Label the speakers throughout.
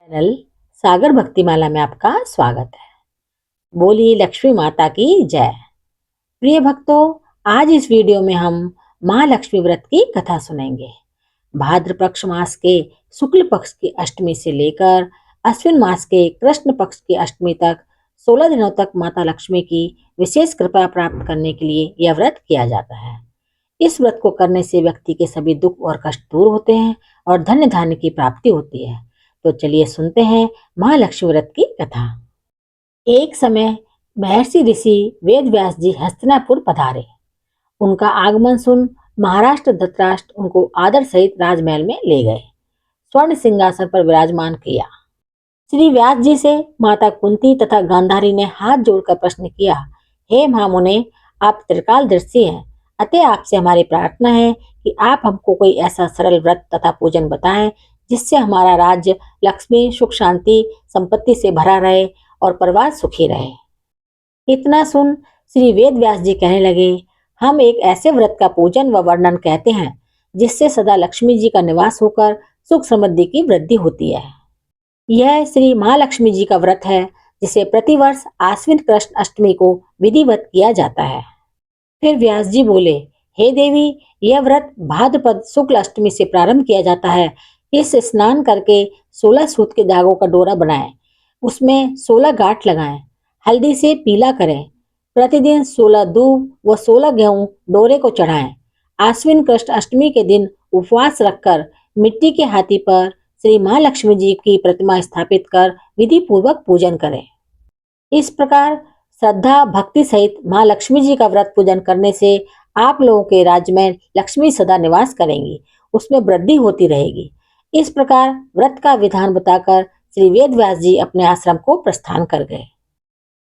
Speaker 1: Channel सागर भक्तिमाला में आपका स्वागत है। बोलिए लक्ष्मी माता की जय। प्रिय भक्तों, आज इस वीडियो में हम महालक्ष्मी व्रत की कथा सुनेंगे। भाद्र पक्ष मास के शुक्ल पक्ष की अष्टमी से लेकर अश्विन मास के कृष्ण पक्ष की अष्टमी तक 16 दिनों तक माता लक्ष्मी की विशेष कृपा प्राप्त करने के लिए यह व्रत किया जाता है। इस व्रत को करने से व्यक्ति के सभी दुख और कष्ट दूर होते हैं और धन्य धान्य की प्राप्ति होती है। तो चलिए सुनते हैं महालक्ष्मी व्रत की कथा। एक समय महर्षि ऋषि वेद व्यास जी हस्तिनापुर पधारे। उनका आगमन सुन महाराष्ट्र धृतराष्ट्र उनको आदर सहित राजमहल में ले गए, स्वर्ण सिंहासन पर विराजमान किया। श्री व्यास जी से माता कुंती तथा गांधारी ने हाथ जोड़कर प्रश्न किया, हे महामुने, आप त्रिकालदर्शी हैं, अतः आपसे हमारी प्रार्थना है कि आप हमको कोई ऐसा सरल व्रत तथा पूजन बताएं जिससे हमारा राज्य लक्ष्मी सुख शांति संपत्ति से भरा रहे और परिवार सुखी रहे। इतना सुन श्री वेद व्यास जी कहने लगे, हम एक ऐसे व्रत का पूजन व वर्णन कहते हैं जिससे सदा लक्ष्मी जी का निवास होकर सुख समृद्धि की वृद्धि होती है। यह श्री महालक्ष्मी जी का व्रत है जिसे प्रतिवर्ष आश्विन कृष्ण अष्टमी को विधिवत किया जाता है। फिर व्यास जी बोले, हे देवी, यह व्रत भाद्रपद शुक्ल अष्टमी से प्रारंभ किया जाता है। इस स्नान करके 16 सूत के धागों का डोरा बनाएं, उसमें 16 गांठ लगाएं, हल्दी से पीला करें, प्रतिदिन 16 दूब व 16 गेहूं डोरे को चढ़ाएं। आश्विन कृष्ण अष्टमी के दिन उपवास रखकर मिट्टी के हाथी पर श्री महालक्ष्मी जी की प्रतिमा स्थापित कर विधि पूर्वक पूजन करें। इस प्रकार श्रद्धा भक्ति सहित माँ लक्ष्मी जी का व्रत पूजन करने से आप लोगों के राज्य में लक्ष्मी सदा निवास करेंगी, उसमें वृद्धि होती रहेगी। इस प्रकार व्रत का विधान बताकर श्री वेद व्यास जी अपने आश्रम को प्रस्थान कर गए।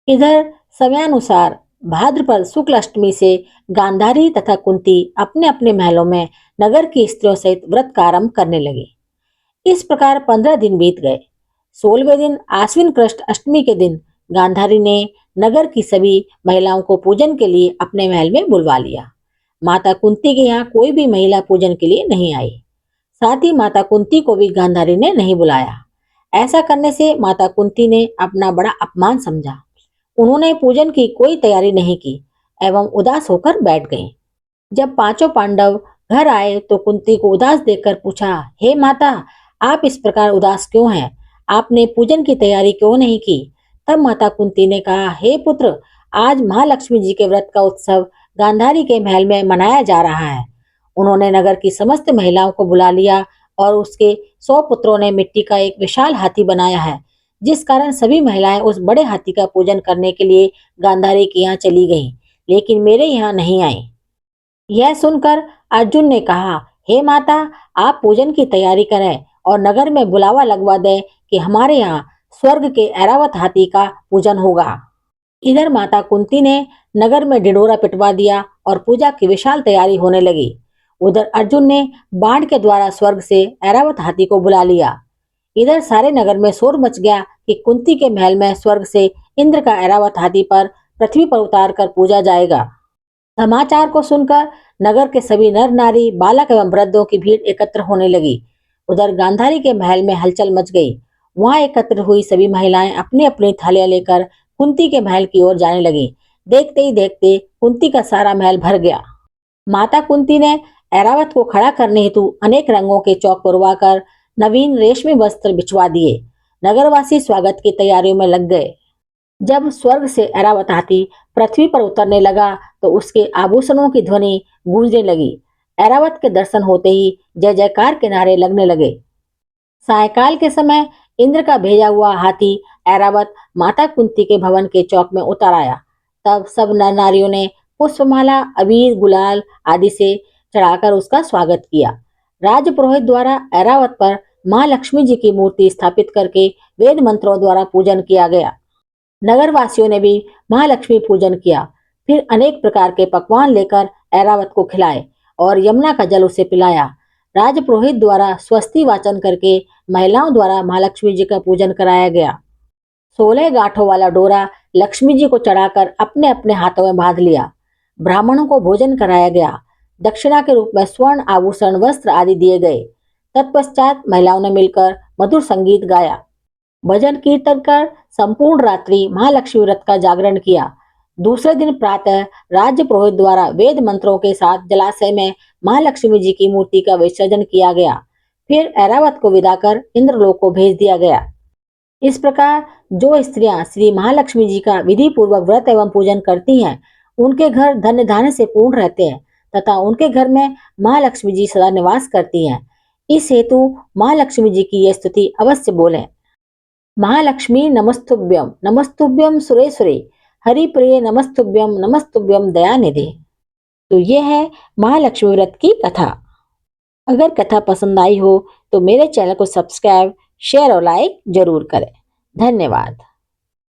Speaker 1: इधर समयानुसार भाद्रपद शुक्ल अष्टमी से गांधारी तथा कुंती अपने अपने महलों में नगर की स्त्रियों सहित व्रत का आरंभ करने लगी। इस प्रकार 15 दिन बीत गए। 16वें दिन आश्विन कृष्ण अष्टमी के दिन गांधारी ने नगर की सभी महिलाओं को पूजन के लिए अपने महल में बुलवा लिया। माता कुंती के यहाँ कोई भी महिला पूजन के लिए नहीं आई। साथ ही माता कुंती को भी गांधारी ने नहीं बुलाया। ऐसा करने से माता कुंती ने अपना बड़ा अपमान समझा। उन्होंने पूजन की कोई तैयारी नहीं की एवं उदास होकर बैठ गईं। जब पांचों पांडव घर आए तो कुंती को उदास देखकर पूछा, हे माता, आप इस प्रकार उदास क्यों हैं? आपने पूजन की तैयारी क्यों नहीं की? तब माता कुंती ने कहा, हे पुत्र, आज महालक्ष्मी जी के व्रत का उत्सव गांधारी के महल में मनाया जा रहा है। उन्होंने नगर की समस्त महिलाओं को बुला लिया और उसके 100 पुत्रों ने मिट्टी का एक विशाल हाथी बनाया है, जिस कारण सभी महिलाएं उस बड़े हाथी का पूजन करने के लिए गांधारी के यहाँ चली गईं, लेकिन मेरे यहाँ नहीं आई। यह सुनकर अर्जुन ने कहा, हे माता, आप पूजन की तैयारी करें और नगर में बुलावा लगवा दें कि हमारे यहाँ स्वर्ग के ऐरावत हाथी का पूजन होगा। इधर माता कुंती ने नगर में ढिंढोरा पिटवा दिया और पूजा की विशाल तैयारी होने लगी। उधर अर्जुन ने बाण के द्वारा स्वर्ग से ऐरावत हाथी को बुला लिया। इधर सारे नगर में शोर मच गया कि कुंती के महल में स्वर्ग से इंद्र का ऐरावत हाथी पर पृथ्वी पर उतार कर पूजा जाएगा। समाचार को सुनकर नगर के सभी नर नारी बालक एवं वृद्धों की भीड़ एकत्र होने लगी। उधर गांधारी के महल में हलचल मच गई। वहां एकत्र हुई सभी महिलाएं अपनी अपनी थालियां लेकर कुंती के महल की ओर जाने लगी। देखते ही देखते कुंती का सारा महल भर गया। माता कुंती ने ऐरावत को खड़ा करने हेतु अनेक रंगों के चौक पुरवाकर नवीन रेशमी वस्त्र बिछवा दिए। नगरवासी स्वागत की तैयारियों में लग गए। जब स्वर्ग से ऐरावत हाथी पृथ्वी पर उतरने लगा तो उसके आभूषणों की ध्वनि गूंजने लगी। ऐरावत के दर्शन होते ही जय जयकार के नारे लगने लगे। सायकाल के समय इंद्र का भेजा हुआ हाथी ऐरावत माता कुंती के भवन के चौक में उतर आया। तब सब नर नारियों ने पुष्पमाला, अबीर, गुलाल आदि से चढ़ाकर उसका स्वागत किया। राज पुरोहित द्वारा ऐरावत पर माँ लक्ष्मी जी की मूर्ति स्थापित करके वेद मंत्रों द्वारा पूजन किया गया। नगर वासियों ने भी महालक्ष्मी पूजन किया। फिर अनेक प्रकार के पकवान लेकर ऐरावत को खिलाए और यमुना का जल उसे पिलाया। राज पुरोहित द्वारा स्वस्ति वाचन करके महिलाओं द्वारा महालक्ष्मी जी का पूजन कराया गया। 16 गांठों वाला डोरा लक्ष्मी जी को चढ़ाकर अपने अपने हाथों में बांध लिया। ब्राह्मणों को भोजन कराया गया। दक्षिणा के रूप में स्वर्ण आभूषण, वस्त्र आदि दिए गए। तत्पश्चात महिलाओं ने मिलकर मधुर संगीत गाया। भजन कीर्तन कर संपूर्ण रात्रि महालक्ष्मी व्रत का जागरण किया। दूसरे दिन प्रातः राज्य पुरोहित द्वारा वेद मंत्रों के साथ जलाशय में महालक्ष्मी जी की मूर्ति का विसर्जन किया गया। फिर ऐरावत को विदा कर इंद्रलोक को भेज दिया गया। इस प्रकार जो स्त्रियां श्री महालक्ष्मी जी का विधि पूर्वक व्रत एवं पूजन करती हैं, उनके घर धन्य धान्य से पूर्ण रहते हैं तथा उनके घर में महालक्ष्मी जी सदा निवास करती हैं। इस हेतु महालक्ष्मी जी की यह स्तुति अवश्य बोलें। महालक्ष्मी नमस्तुभ्यम नमस्तुभ्यम सुरेश्वरे हरिप्रिय नमस्तुभ्यम नमस्तुभ्यम दयानिधे। तो यह है महालक्ष्मी व्रत की कथा। अगर कथा पसंद आई हो तो मेरे चैनल को सब्सक्राइब, शेयर और लाइक जरूर करें। धन्यवाद।